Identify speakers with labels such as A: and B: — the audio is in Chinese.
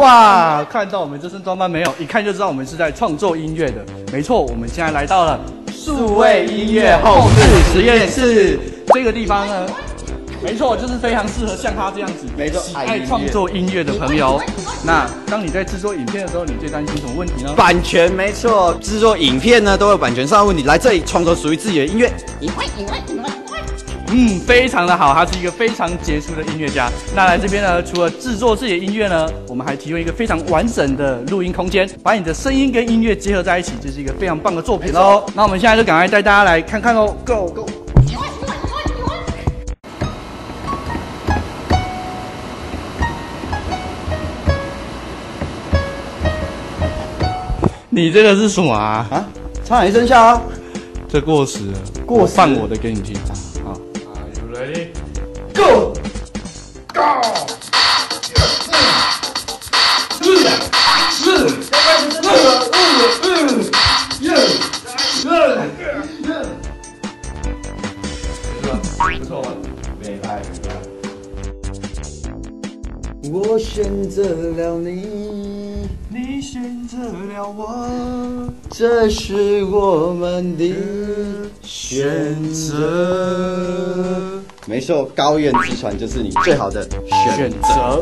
A: 哇，看到我们这身装扮没有？一看就知道我们是在创作音乐的。没错，我们现在来到了数位音乐后置实验室这个地方呢。没错，就是非常适合像他这样子，
B: 没错，
A: 喜爱创作音乐的朋友。那当你在制作影片的时候，你最担心什么问题呢？
B: 版权，没错，制作影片呢都有版权上的问题，来这里创作属于自己的音乐。
A: 非常的好，他是一个非常杰出的音乐家。那来这边呢，除了制作自己的音乐呢，我们还提供一个非常完整的录音空间，把你的声音跟音乐结合在一起，这是一个非常棒的作品喽。那我们现在就赶快带大家来看看喽 ，Go Go！ 你这个是什么啊？
B: 啊，差点一声笑啊！
A: 这过时了，
B: 过时
A: 我放我的给你听。好 ，Are you ready?
B: Go Go！
A: 不错，没拍。
B: 我选择了你，
A: 你选择了我，
B: 这是我们的选择。没错，高原之船就是你最好的选择。